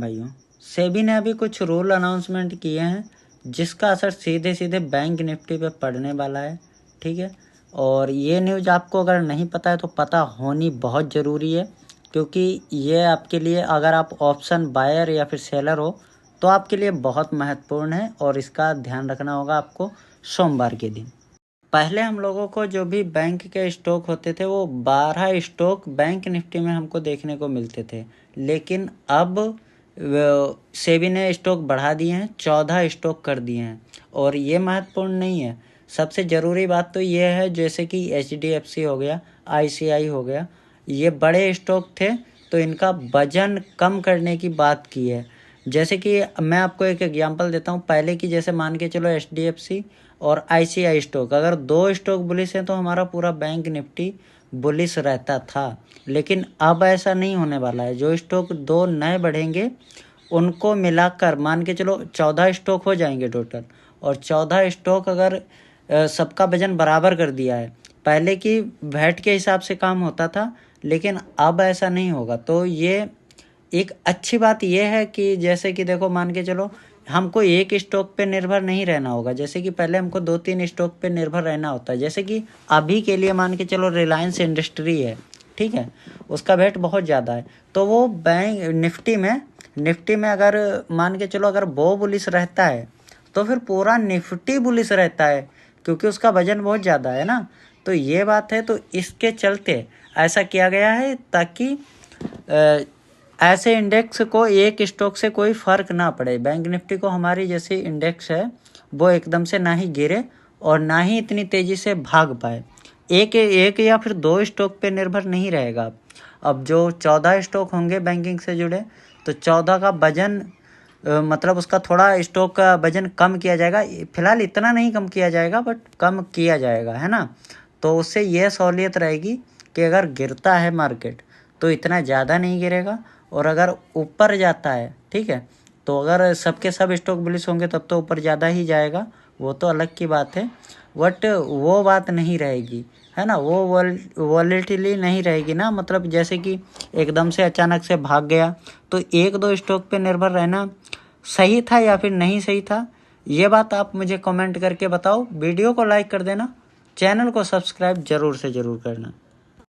भाइयों, सेबी ने अभी कुछ रूल अनाउंसमेंट किए हैं जिसका असर सीधे सीधे बैंक निफ्टी पे पड़ने वाला है। ठीक है, और ये न्यूज़ आपको अगर नहीं पता है तो पता होनी बहुत ज़रूरी है, क्योंकि ये आपके लिए, अगर आप ऑप्शन बायर या फिर सेलर हो तो आपके लिए बहुत महत्वपूर्ण है और इसका ध्यान रखना होगा आपको सोमवार के दिन। पहले हम लोगों को जो भी बैंक के स्टॉक होते थे वो 12 स्टॉक बैंक निफ्टी में हमको देखने को मिलते थे, लेकिन अब सेबी ने स्टॉक बढ़ा दिए हैं, 14 स्टॉक कर दिए हैं। और ये महत्वपूर्ण नहीं है, सबसे ज़रूरी बात तो ये है जैसे कि HDFC हो गया, ICI हो गया, ये बड़े स्टॉक थे तो इनका वजन कम करने की बात की है। जैसे कि मैं आपको एक एग्जांपल देता हूँ, पहले की जैसे मान के चलो HDFC और ICI स्टॉक, अगर 2 स्टॉक बुलिश हैं तो हमारा पूरा बैंक निफ्टी बुलिश रहता था, लेकिन अब ऐसा नहीं होने वाला है। जो स्टॉक 2 नए बढ़ेंगे उनको मिलाकर मान के चलो 14 स्टॉक हो जाएंगे टोटल, और 14 स्टॉक अगर सबका वजन बराबर कर दिया है, पहले की वैट के हिसाब से काम होता था लेकिन अब ऐसा नहीं होगा। तो ये एक अच्छी बात यह है कि जैसे कि देखो मान के चलो हमको एक स्टॉक पे निर्भर नहीं रहना होगा, जैसे कि पहले हमको 2-3 स्टॉक पे निर्भर रहना होता है। जैसे कि अभी के लिए मान के चलो रिलायंस इंडस्ट्री है, ठीक है, उसका वेट बहुत ज़्यादा है, तो वो बैंक निफ्टी में अगर मान के चलो अगर वो बुलिश रहता है तो फिर पूरा निफ्टी बुलिश रहता है, क्योंकि उसका वजन बहुत ज़्यादा है ना। तो ये बात है, तो इसके चलते ऐसा किया गया है ताकि ऐसे इंडेक्स को एक स्टॉक से कोई फ़र्क ना पड़े। बैंक निफ्टी को हमारी जैसी इंडेक्स है वो एकदम से ना ही गिरे और ना ही इतनी तेज़ी से भाग पाए। एक या फिर 2 स्टॉक पे निर्भर नहीं रहेगा। अब जो 14 स्टॉक होंगे बैंकिंग से जुड़े, तो 14 का वजन मतलब उसका थोड़ा स्टॉक का वजन कम किया जाएगा, फिलहाल इतना नहीं कम किया जाएगा बट कम किया जाएगा, है ना। तो उससे यह सहूलियत रहेगी कि अगर गिरता है मार्केट तो इतना ज़्यादा नहीं गिरेगा, और अगर ऊपर जाता है, ठीक है, तो अगर सबके सब स्टॉक बुलिश होंगे तब तो ऊपर ज़्यादा ही जाएगा, वो तो अलग की बात है, बट वो बात नहीं रहेगी, है ना। वो वॉलेटिली नहीं रहेगी ना, मतलब जैसे कि एकदम से अचानक से भाग गया तो 1-2 स्टॉक पे निर्भर रहना सही था या फिर नहीं सही था, ये बात आप मुझे कमेंट करके बताओ। वीडियो को लाइक कर देना, चैनल को सब्सक्राइब ज़रूर से ज़रूर करना।